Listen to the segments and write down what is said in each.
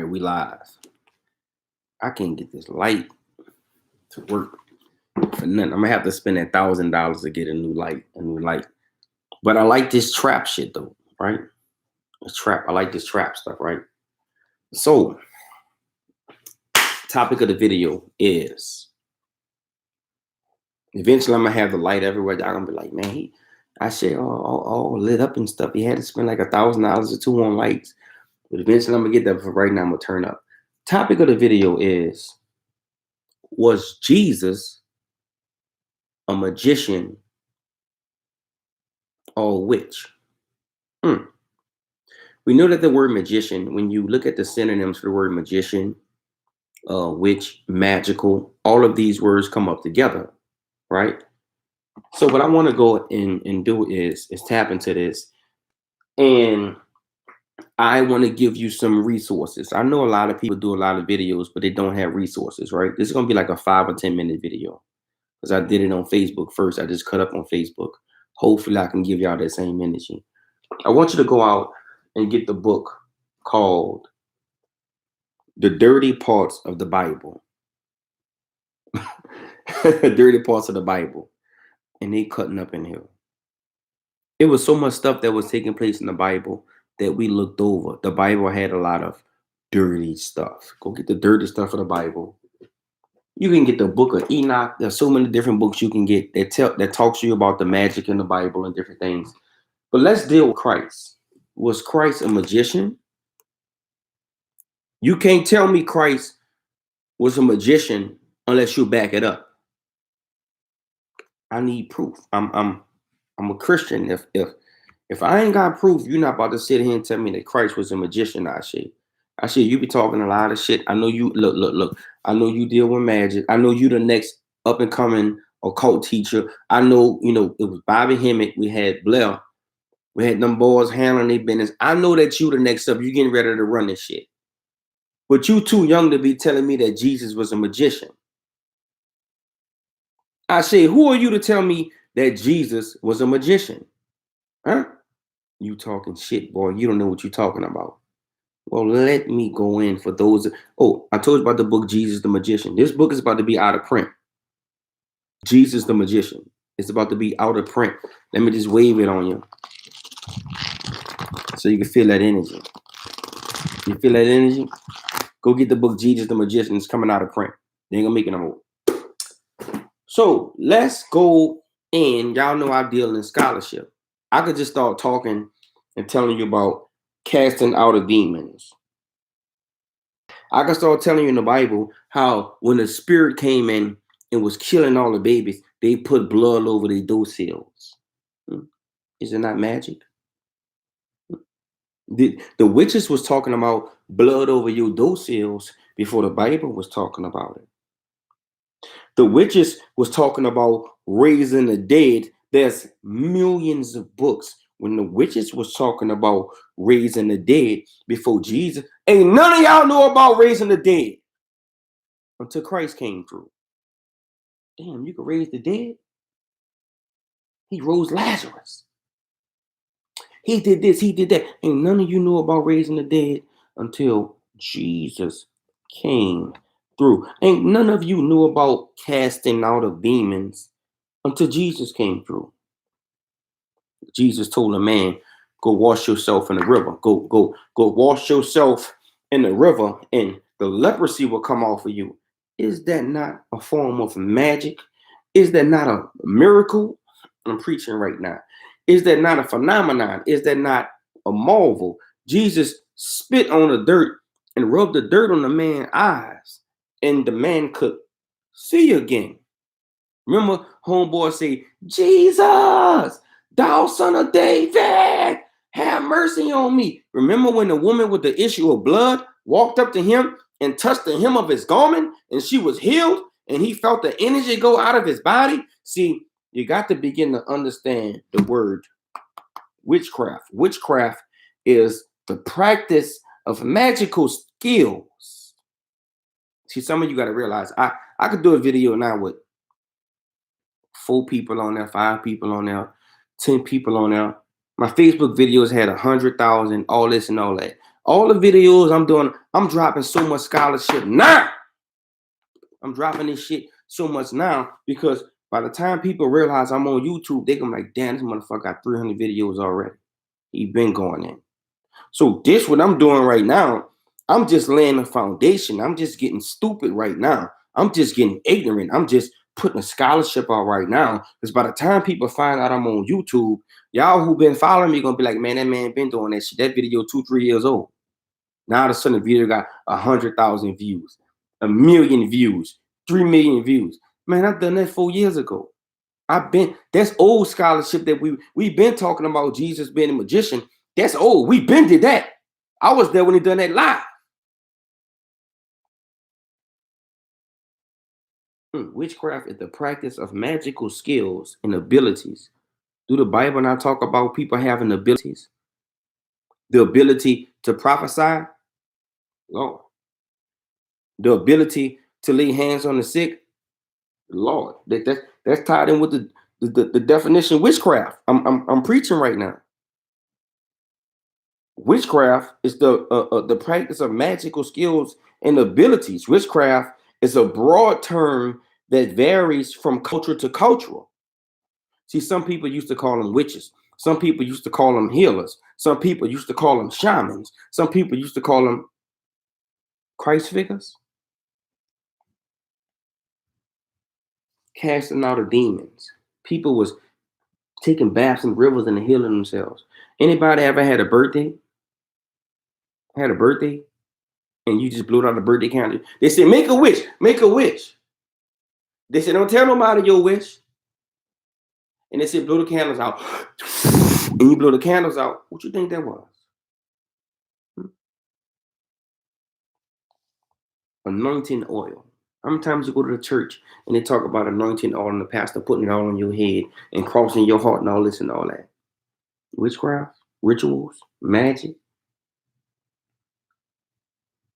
right, we live. I can't get this light to work for nothing. I'm gonna have to spend $1,000 to get a new light. But I like this trap shit though, right? It's trap. I like this trap stuff, right? So, topic of the video is eventually I'm gonna have the light everywhere. Y'all gonna be like, man, I said all lit up and stuff. He had to spend like $1,000 or two on lights. But eventually I'm gonna get that. But for right now, I'm gonna turn up. Topic of the video is, was Jesus a magician or a witch? We know that the word magician, when you look at the synonyms for the word magician, witch, magical, all of these words come up together, right? So what I want to go and do is tap into this, and I want to give you some resources. I know a lot of people do a lot of videos, but they don't have resources, right? This is going to be like a 5 or 10 minute video because I did it on Facebook first. I just cut up on Facebook. Hopefully I can give y'all that same energy. I want you to go out and get the book called The Dirty Parts of the Bible. The Dirty Parts of the Bible. And they cutting up in here. It was so much stuff that was taking place in the Bible that we looked over. The Bible had a lot of dirty stuff. Go get the dirty stuff of the Bible. You can get the book of Enoch. There's so many different books you can get that talks to you about the magic in the Bible and different things. But let's deal with Christ. Was Christ a magician? You can't tell me Christ was a magician unless you back it up. I need proof. I'm a Christian. If I ain't got proof, you're not about to sit here and tell me that Christ was a magician. I say you be talking a lot of shit. I know you look. I know you deal with magic. I know you the next up and coming occult teacher. I know, it was Bobby Hemmett. We had Blair. We had them boys handling their business. I know that you the next up. You getting ready to run this shit. But you too young to be telling me that Jesus was a magician. I say, who are you to tell me that Jesus was a magician? Huh? You talking shit, boy. You don't know what you're talking about. Well, let me go in for those. Oh, I told you about the book, Jesus the Magician. This book is about to be out of print. Jesus the Magician. It's about to be out of print. Let me just wave it on you so you can feel that energy. You feel that energy? Go get the book, Jesus the Magician. It's coming out of print. They ain't gonna make it no more. So let's go in. Y'all know I deal in scholarship. I could just start talking and telling you about casting out of demons. I can start telling you in the Bible how when the spirit came in and was killing all the babies, they put blood over their door seals. Is it not magic? The witches was talking about blood over your door seals before the Bible was talking about it. The witches was talking about raising the dead. There's millions of books when the witches was talking about raising the dead before Jesus. Ain't none of y'all know about raising the dead until Christ came through. Damn, you can raise the dead? He rose Lazarus. He did this, he did that. Ain't none of you knew about raising the dead until Jesus came through. Ain't none of you knew about casting out of demons until Jesus came through. Jesus told a man, go wash yourself in the river. Go wash yourself in the river and the leprosy will come off of you. Is that not a form of magic? Is that not a miracle? I'm preaching right now. Is that not a phenomenon? Is that not a marvel? Jesus spit on the dirt and rubbed the dirt on the man's eyes, and the man could see again. Remember, homeboy say, Jesus, thou son of David, have mercy on me. Remember when the woman with the issue of blood walked up to him and touched the hem of his garment and she was healed and he felt the energy go out of his body? See, you got to begin to understand the word witchcraft. Witchcraft is the practice of magical skills. See, some of you got to realize I could do a video now with 4 people on there, 5 people on there, 10 people on there. My Facebook videos had 100,000, all this and all that. All the videos I'm doing, I'm dropping so much scholarship now. I'm dropping this shit so much now because by the time people realize I'm on YouTube, they gonna be like, damn, this motherfucker got 300 videos already. He been going in. So this what I'm doing right now. I'm just laying the foundation. I'm just getting stupid right now. I'm just getting ignorant. I'm just putting a scholarship out right now. Because by the time people find out I'm on YouTube, y'all who been following me gonna be like, man, that man been doing that shit. That video 2-3 years old. Now all of a sudden the video got 100,000 views, 1,000,000 views, 3 million views. Man, I've done that 4 years ago. That's old scholarship that we've been talking about Jesus being a magician. That's old. We been did that. I was there when he done that live. Witchcraft is the practice of magical skills and abilities. Do the Bible not talk about people having abilities? The ability to prophesy, Lord. The ability to lay hands on the sick, Lord. That's tied in with the definition of witchcraft. I'm preaching right now. Witchcraft is the practice of magical skills and abilities. Witchcraft is a broad term that varies from culture to culture. See, some people used to call them witches. Some people used to call them healers. Some people used to call them shamans. Some people used to call them Christ figures, casting out of demons. People was taking baths in rivers and healing themselves. Anybody ever had a birthday? Had a birthday? And you just blew out the birthday candle. They said, make a wish, make a wish. They said, don't tell nobody your wish. And they said, blow the candles out. And you blow the candles out. What you think that was? Anointing oil. How many times you go to the church and they talk about anointing oil and the pastor putting it all on your head and crossing your heart and all this and all that? Witchcraft, rituals, magic.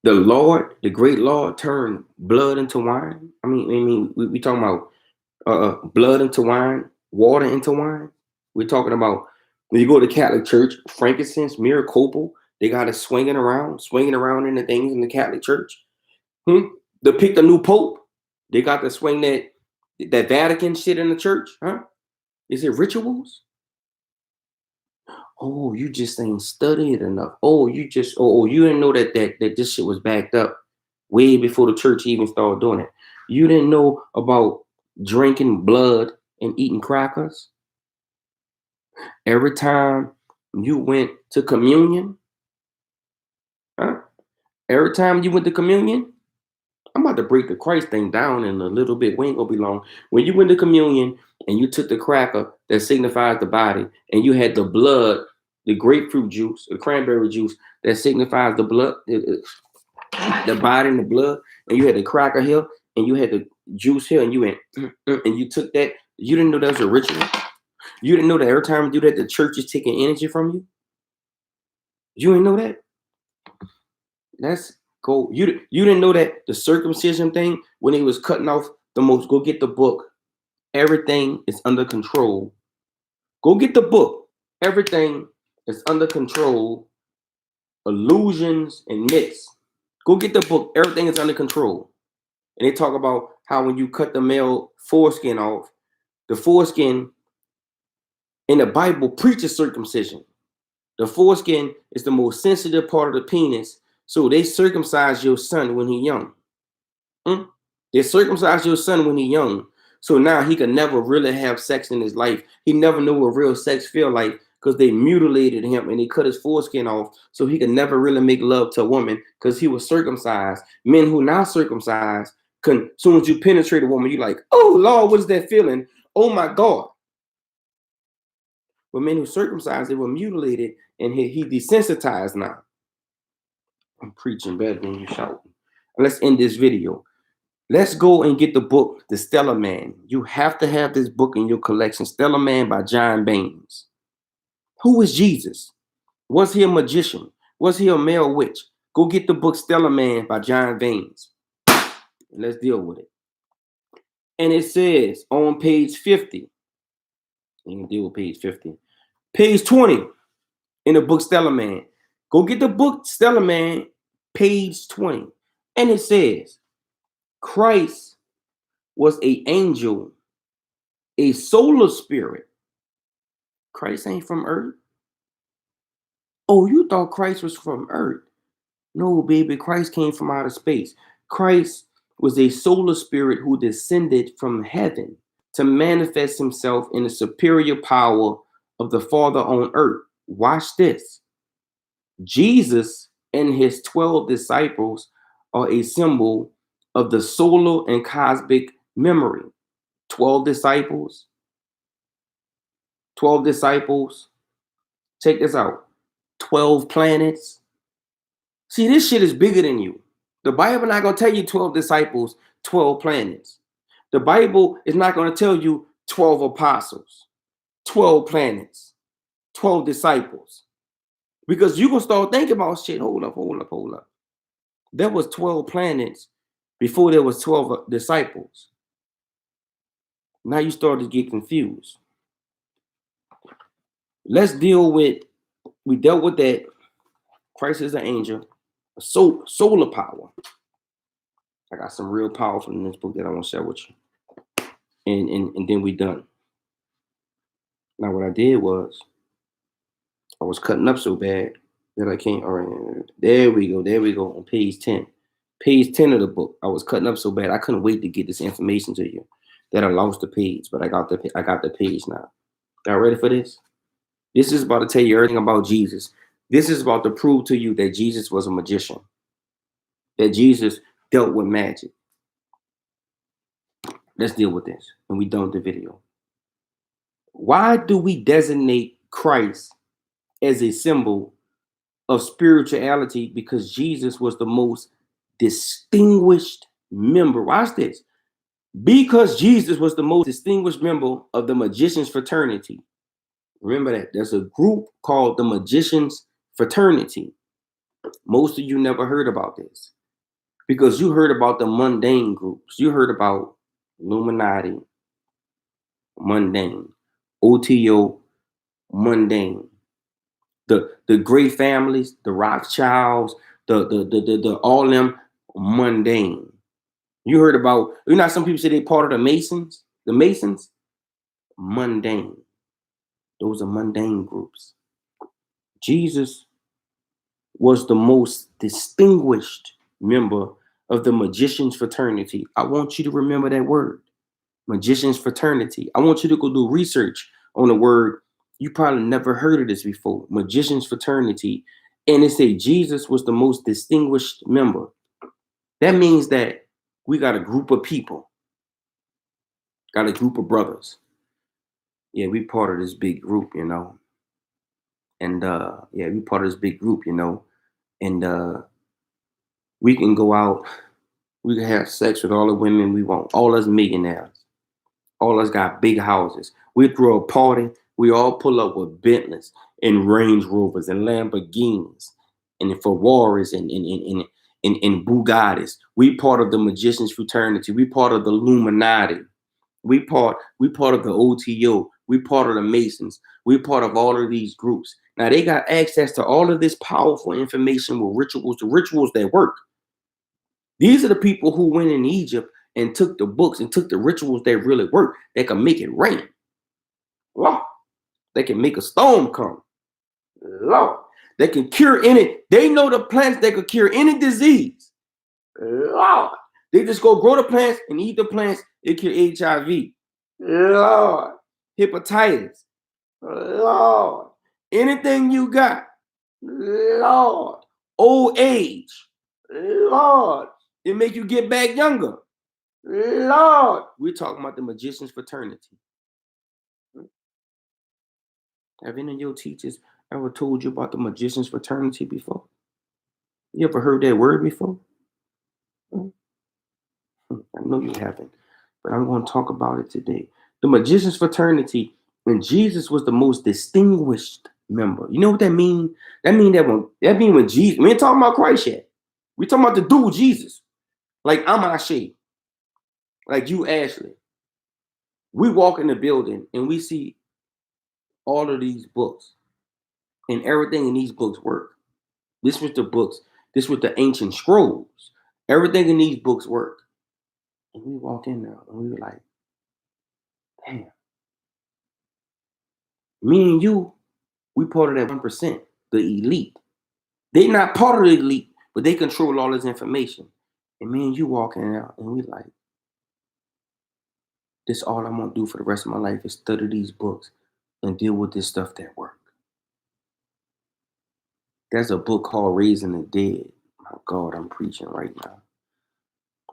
The Lord, the great Lord, turned blood into wine. We talking about blood into wine, water into wine. We're talking about when you go to Catholic Church, frankincense, myrrh, copal, they got it swinging around in the things in the Catholic Church. They picked a new pope. They got to swing that Vatican shit in the church, huh? Is it rituals? Oh, you just ain't studied enough. Oh, you didn't know that this shit was backed up way before the church even started doing it. You didn't know about drinking blood and eating crackers. Every time you went to communion, huh? Every time you went to communion, I'm about to break the Christ thing down in a little bit. We ain't gonna be long. When you went to communion and you took the cracker that signifies the body, and you had the blood, the grapefruit juice, the cranberry juice that signifies the blood, the body and the blood, and you had the cracker here, and you had the juice here, and you went, and you took that. You didn't know that was a ritual. You didn't know that every time you do that, the church is taking energy from you. You didn't know that. That's cool. You didn't know that the circumcision thing when he was cutting off the most. Go get the book. Everything is under control. Go get the book. Everything is under control. Illusions and myths. Go get the book. Everything is under control. And they talk about how when you cut the male foreskin off, the foreskin in the Bible preaches circumcision. The foreskin is the most sensitive part of the penis, so they circumcise your son when he's young. They circumcise your son when he's young, so now he can never really have sex in his life. He never knew what real sex feel like because they mutilated him and they cut his foreskin off, so he could never really make love to a woman because he was circumcised. Men who not circumcised, as soon as you penetrate a woman, you're like, oh Lord, what is that feeling? Oh my God. But men who circumcised, they were mutilated, and he desensitized now. I'm preaching better than you shouting. Let's end this video. Let's go and get the book, The Stellar Man. You have to have this book in your collection, Stellar Man by John Baines. Who is Jesus? Was he a magician? Was he a male witch? Go get the book Stellar Man by John Baines. Let's deal with it. And it says on page 50, you can deal with page 50. Page 20 in the book Stellar Man. Go get the book, Stellar Man, page 20. And it says, Christ was an angel, a solar spirit. Christ ain't from earth. Oh, you thought Christ was from earth. No, baby, Christ came from outer space. Christ was a solar spirit who descended from heaven to manifest himself in the superior power of the Father on earth. Watch this. Jesus and his 12 disciples are a symbol of the solar and cosmic memory. 12 disciples, 12 disciples. Check this out. 12 planets. See, this shit is bigger than you. The Bible not going to tell you 12 disciples, 12 planets. The Bible is not going to tell you 12 apostles, 12 planets, 12 disciples. Because you're going to start thinking about shit. Hold up. There was 12 planets before there was 12 disciples. Now you start to get confused. Let's deal with, we dealt with that. Christ is an angel, a solar power. I got some real powerful in this book that I want to share with you. And then we done. Now what I did was, I was cutting up so bad that I can't, all right, there we go, on page 10. Page 10 of the book. I was cutting up so bad, I couldn't wait to get this information to you that I lost the page, but I got the page now. Y'all ready for this? This is about to tell you everything about Jesus. This is about to prove to you that Jesus was a magician, that Jesus dealt with magic. Let's deal with this, and we done with the video. Why do we designate Christ as a symbol of spirituality? Because Jesus was the most distinguished member. Watch this. Because Jesus was the most distinguished member of the magician's fraternity. Remember that. There's a group called the magician's fraternity. Most of you never heard about this because you heard about the mundane groups. You heard about Illuminati, mundane, OTO, mundane. The great families, the Rothschilds, the all them mundane. You heard about, you know, some people say they part of the Masons, mundane. Those are mundane groups. Jesus was the most distinguished member of the magician's fraternity. I want you to remember that word, magician's fraternity. I want you to go do research on the word. You probably never heard of this before, magician's fraternity. And it say Jesus was the most distinguished member. That means that we got a group of people, got a group of brothers. Yeah, we part of this big group, you know. And yeah, we part of this big group, you know. And we can go out, we can have sex with all the women we want, all us millionaires. All us got big houses. We throw a party. We all pull up with Bentleys and Range Rovers and Lamborghinis and Ferraris and Bugattis. We part of the magician's fraternity. We part of the Illuminati. We part of the OTO. We part of the Masons. We part of all of these groups. Now they got access to all of this powerful information with rituals, the rituals that work. These are the people who went in Egypt and took the books and took the rituals that really work. They can make it rain. Lord. They can make a storm come. Lord. They can cure any. They know the plants that could cure any disease. Lord. They just go grow the plants and eat the plants. It cure HIV. Lord. Hepatitis. Lord. Anything you got. Lord. Old age. Lord. It make you get back younger. Lord, we're talking about the magician's fraternity. Have any of your teachers ever told you about the magician's fraternity before? You ever heard that word before? I know you haven't, but I'm going to talk about it today. The magician's fraternity, and Jesus was the most distinguished member. You know what that means? That means when Jesus, we ain't talking about Christ yet. We're talking about the dude Jesus. Like I'm Ashe. Like you, Ashley. We walk in the building and we see all of these books, and everything in these books work. This was the books. This was the ancient scrolls. Everything in these books work. And we walk in there and we were like, damn, me and you, we part of that 1%, the elite. They not part of the elite, but they control all this information. And me and you walking out and we like, this all I'm gonna do for the rest of my life is study these books and deal with this stuff that work. There's a book called Raising the Dead. My God, I'm preaching right now.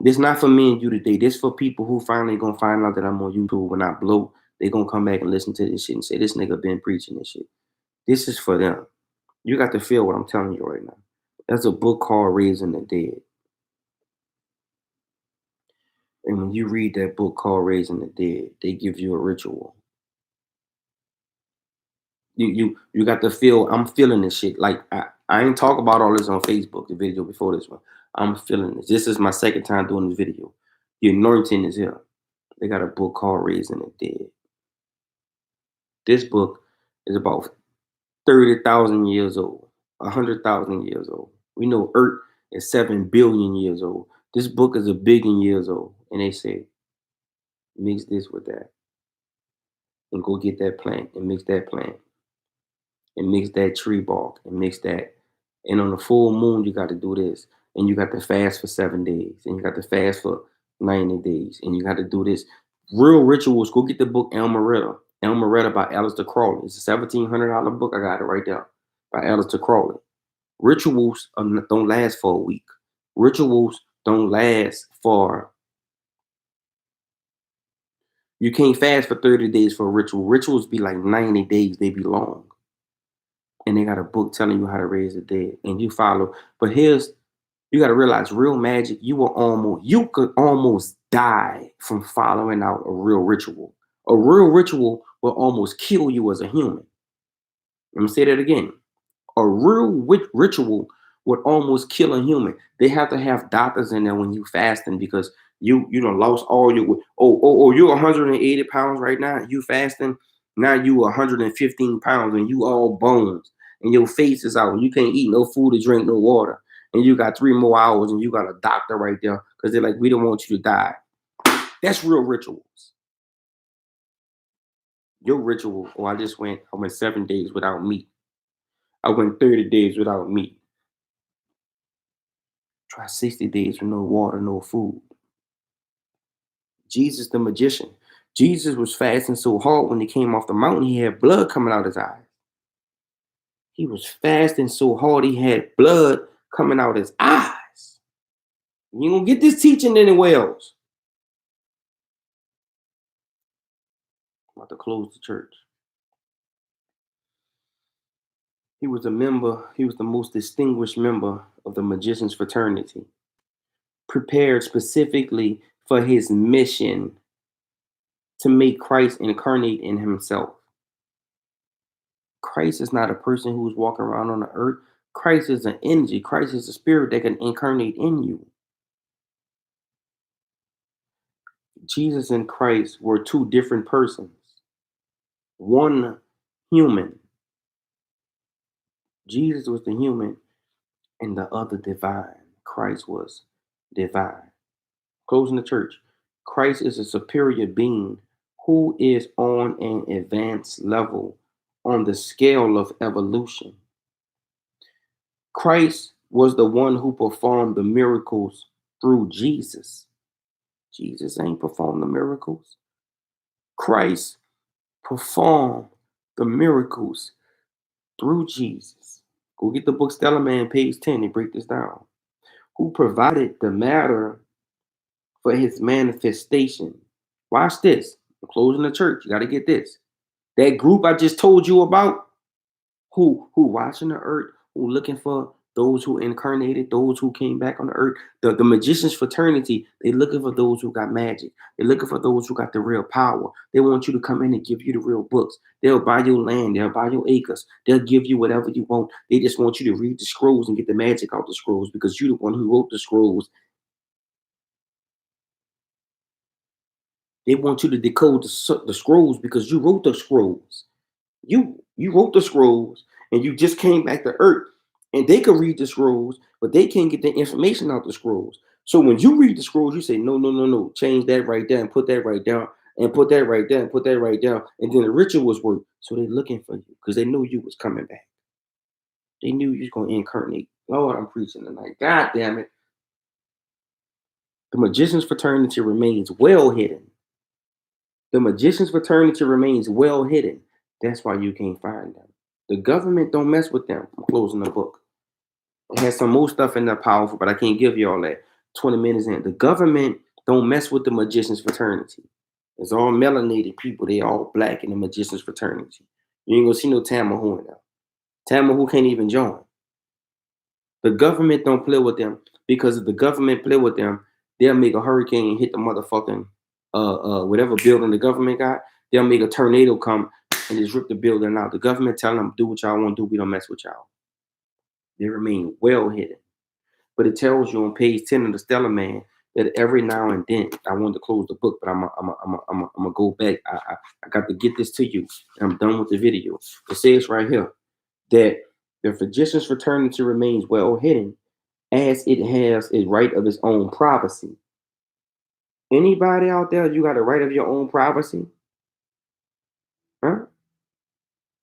This not for me and you today. This for people who finally gonna find out that I'm on YouTube when I blow. They gonna come back and listen to this shit and say, this nigga been preaching this shit. This is for them. You got to feel what I'm telling you right now. There's a book called Raising the Dead. And when you read that book called Raising the Dead, they give you a ritual. You got to feel, I'm feeling this shit. Like I ain't talk about all this on Facebook, the video before this one. I'm feeling this. This is my second time doing this video. The anointing is here. They got a book called Raising the Dead. This book is about 30,000 years old, 100,000 years old. We know Earth is 7 billion years old. This book is 1 billion years old. And they say, mix this with that. And go get that plant and mix that plant. And mix that tree bark and mix that. And on the full moon, you got to do this. And you got to fast for 7 days. And you got to fast for 90 days. And you got to do this. Real rituals. Go get the book Hermetica. Hermetica by Aleister Crowley. It's a $1,700 book. I got it right there by Aleister Crowley. Rituals don't last for a week. Rituals don't last for. You can't fast for 30 days for a ritual. Rituals be like 90 days. They be long. And they got a book telling you how to raise the dead. And you follow. But you got to realize real magic, you could almost die from following out a real ritual. A real ritual will almost kill you as a human. Let me say that again. A real ritual would almost kill a human. They have to have doctors in there when you fasting because you don't lost all your you're 180 pounds right now. You fasting now, you 115 pounds and you all bones and your face is out and you can't eat no food or drink no water and you got 3 more hours and you got a doctor right there because they're like, we don't want you to die. That's real rituals. Your ritual, I went 7 days without meat. I went 30 days without meat. Try 60 days with no water, no food. Jesus the magician. Jesus was fasting so hard when he came off the mountain, he had blood coming out his eyes. He was fasting so hard, he had blood coming out his eyes. You ain't gonna get this teaching anywhere else. I'm about to close the church. He was the most distinguished member of the magician's fraternity, prepared specifically for his mission to make Christ incarnate in himself. Christ is not a person who's walking around on the earth. Christ is an energy. Christ is a spirit that can incarnate in you. Jesus and Christ were 2 different persons. One human. Jesus was the human and the other divine. Christ was divine. Closing the church. Christ is a superior being who is on an advanced level on the scale of evolution. Christ was the one who performed the miracles through Jesus. Jesus ain't performed the miracles. Christ performed the miracles through Jesus. Go get the book Stellar Man, page 10, and break this down. Who provided the matter for his manifestation. Watch this. I'm closing the church. You got to get this. That group I just told you about, who watching the earth, who looking for those who incarnated, those who came back on the earth, the magician's fraternity, they looking for those who got magic. They're looking for those who got the real power. They want you to come in and give you the real books. They'll buy your land. They'll buy your acres. They'll give you whatever you want. They just want you to read the scrolls and get the magic out the scrolls because you're the one who wrote the scrolls. They want you to decode the scrolls because you wrote the scrolls. You wrote the scrolls and you just came back to earth And they can read the scrolls, but they can't get the information out the scrolls. So when you read the scrolls, you say, no, no, no, no, change that right there and put that right down and put that right there and put that right down. And then the rituals work. So they're looking for you because they knew you was coming back. They knew you was going to incarnate. Lord, I'm preaching tonight. God damn it. The magician's fraternity remains well hidden. The magician's fraternity remains well hidden. That's why you can't find them. The government don't mess with them. I'm closing the book. It has some more stuff in there powerful, but I can't give you all that. 20 minutes in. The government don't mess with the magician's fraternity. It's all melanated people. They all black in the magician's fraternity. You ain't gonna see no Tamahu in there. Tamahu can't even join. The government don't play with them because if the government play with them, they'll make a hurricane and hit the motherfucking whatever building the government got. They'll make a tornado come and just rip the building out. The government telling them do what y'all want to do. We don't mess with y'all. They remain well hidden. But it tells you on page 10 of the Stellar Man that every now and then, I wanted to close the book, but I'm gonna go back. I got to get this to you. And I'm done with the video. It says right here that the magician's fraternity remains well hidden as it has a right of its own privacy. Anybody out there, you got a right of your own privacy? Huh?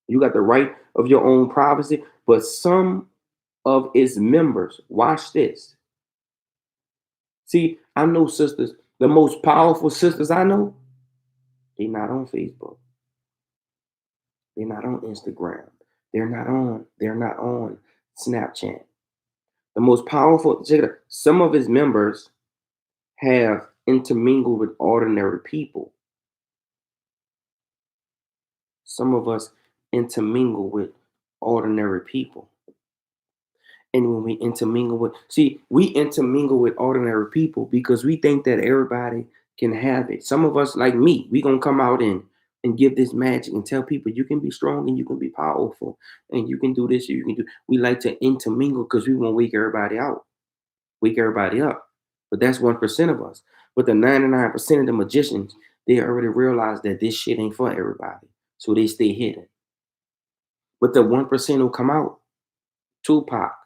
You got the right of your own privacy, but some of its members, watch this. See, I know sisters, the most powerful sisters I know, they're not on Facebook. They're not on Instagram. They're not on Snapchat. The most powerful, some of his members have intermingled with ordinary people. Some of us intermingle with ordinary people. And when we intermingle we intermingle with ordinary people because we think that everybody can have it. Some of us, like me, we gonna come out and give this magic and tell people you can be strong and you can be powerful and you can do this, you can do. We like to intermingle because we want to wake everybody out, wake everybody up. But that's 1% of us. But the 99% of the magicians, they already realize that this shit ain't for everybody. So they stay hidden. But the 1% will come out. Tupac,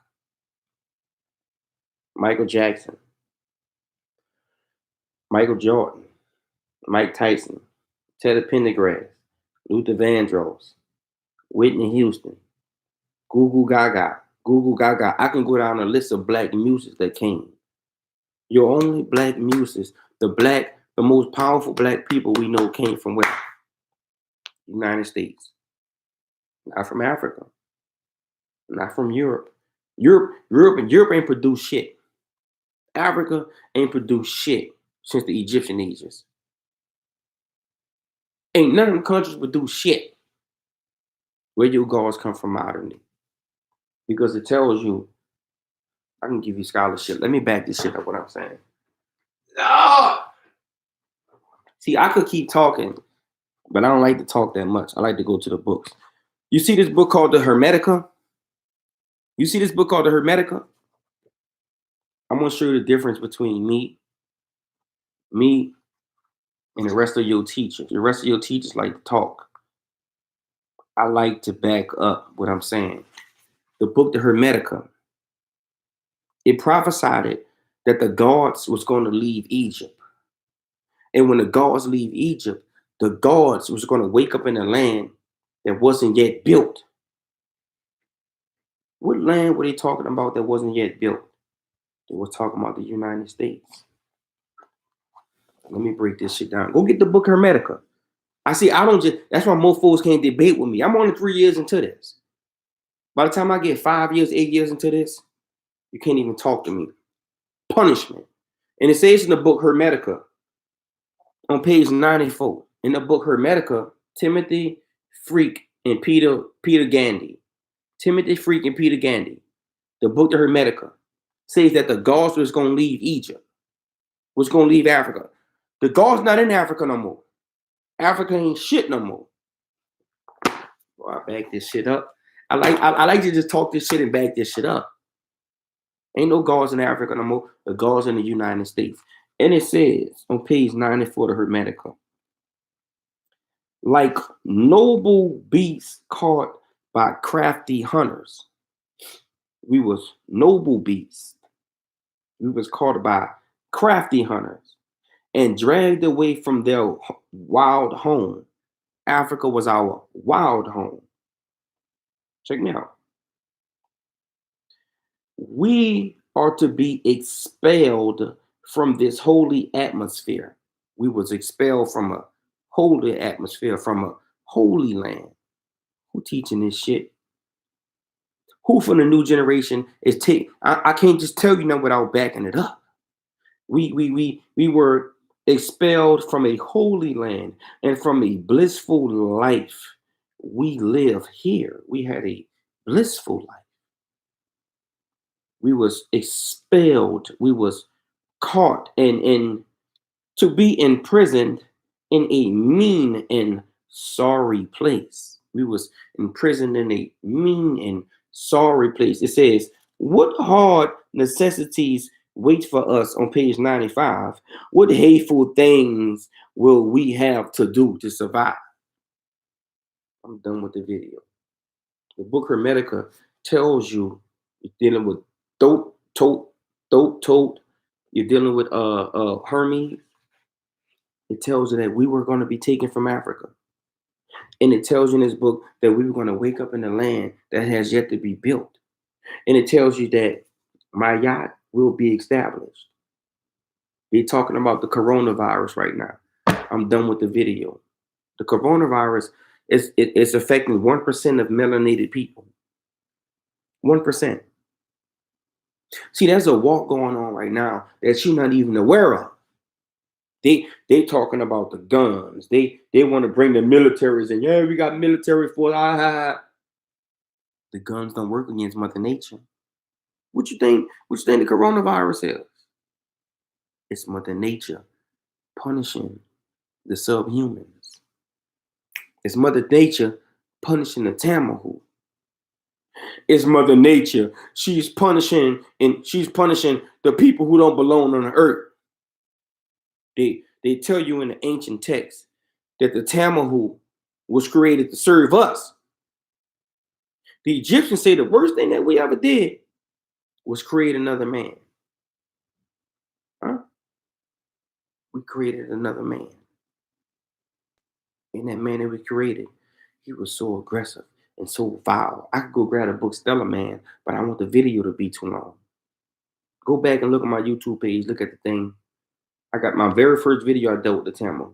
Michael Jackson, Michael Jordan, Mike Tyson, Teddy Pendergrass, Luther Vandross, Whitney Houston, Google Gaga. I can go down a list of black muses that came. Your only black muses, the most powerful black people we know came from where? United States. Not from Africa. Not from Europe. Europe ain't produced shit. Africa ain't produced shit since the Egyptian ages. Ain't none of them countries produced shit. Where your gods come from modernly. Because it tells you, I can give you scholarship. Let me back this shit up what I'm saying. Oh! See, I could keep talking, but I don't like to talk that much. I like to go to the books. You see this book called the Hermetica? You see this book called the Hermetica? I'm gonna show you the difference between me, and the rest of your teachers. The rest of your teachers like to talk. I like to back up what I'm saying. The book, the Hermetica, it prophesied that the gods was going to leave Egypt. And when the gods leave Egypt, the gods was going to wake up in a land that wasn't yet built. What land were they talking about that wasn't yet built? They were talking about the United States. Let me break this shit down. Go get the book Hermetica. I don't just, that's why most fools can't debate with me. I'm only 3 years into this. By the time I get 5 years, 8 years into this, you can't even talk to me. Punishment. And it says in the book Hermetica, on page 94, in the book Hermetica, Timothy Freak and Peter Gandy. Timothy Freak and Peter Gandy. The book the Hermetica says that the gods was going to leave Egypt, was going to leave Africa. The gods not in Africa no more. Africa ain't shit no more. Boy, I back this shit up. I like to just talk this shit and back this shit up. Ain't no gods in Africa no more. The gods in the United States. And it says on page 94 of Hermetica, like noble beasts caught by crafty hunters, We was noble beasts. We was caught by crafty hunters and dragged away from their wild home. Africa was our wild home. Check me out. We are to be expelled from this holy atmosphere. We was expelled from a holy atmosphere, from a holy land. Who teaching this shit? Who from the new generation is taking? I can't just tell you now without backing it up. We were expelled from a holy land and from a blissful life. We live here. We had a blissful life. We was expelled. We was caught and to be imprisoned in a mean and sorry place. We was imprisoned in a mean and sorry place. It says, what hard necessities wait for us on page 95? What hateful things will we have to do to survive? I'm done with the video. The book Hermetica tells you you're dealing with throat, you're dealing with Hermes. It tells you that we were going to be taken from Africa. And it tells you in this book that we were going to wake up in a land that has yet to be built. And it tells you that my yacht will be established. They're talking about the coronavirus right now. I'm done with the video. The coronavirus is affecting 1% of melanated people. 1%. See, there's a walk going on right now that you're not even aware of. They talking about the guns. They want to bring the militaries in. Yeah, we got military for The guns don't work against Mother Nature. What you think? What you think the coronavirus is? It's Mother Nature punishing the subhumans. It's Mother Nature punishing the Tamahu. It's Mother Nature. She's punishing the people who don't belong on the earth. They tell you in the ancient text that the Tamahu was created to serve us. The Egyptians say the worst thing that we ever did was create another man. Huh? We created another man. And that man that we created, he was so aggressive and so vile. I could go grab a book, Stellar Man, but I want the video to be too long. Go back and look at my YouTube page. Look at the thing. I got my very first video I dealt with the Tamahu.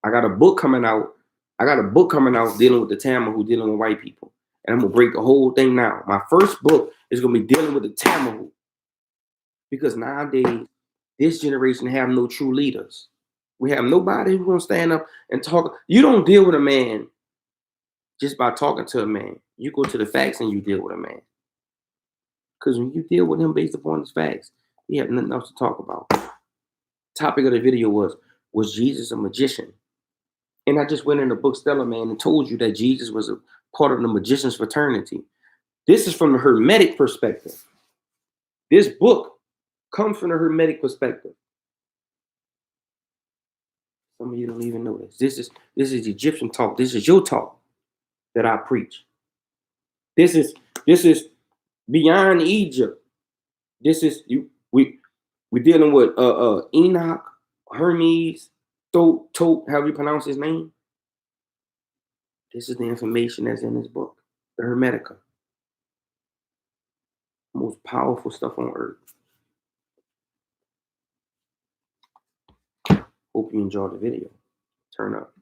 I got a book coming out. Dealing with the Tamahu, dealing with white people. And I'm going to break the whole thing now. My first book is going to be dealing with the Tamahu. Because nowadays, this generation have no true leaders. We have nobody who's going to stand up and talk. You don't deal with a man just by talking to a man. You go to the facts and you deal with a man. Because when you deal with him based upon his facts, he have nothing else to talk about. Topic of the video was Jesus a magician? And I just went in the book Stellar Man and told you that Jesus was a part of the magician's fraternity. This is from the Hermetic perspective. This book comes from the Hermetic perspective. Some of you don't even know this. This is Egyptian talk. This is your talk that I preach. This is beyond Egypt. This is we're dealing with Enoch, Hermes, Tot, however you pronounce his name. This is the information that's in this book, the Hermetica. Most powerful stuff on earth. Hope you enjoyed the video. Turn up.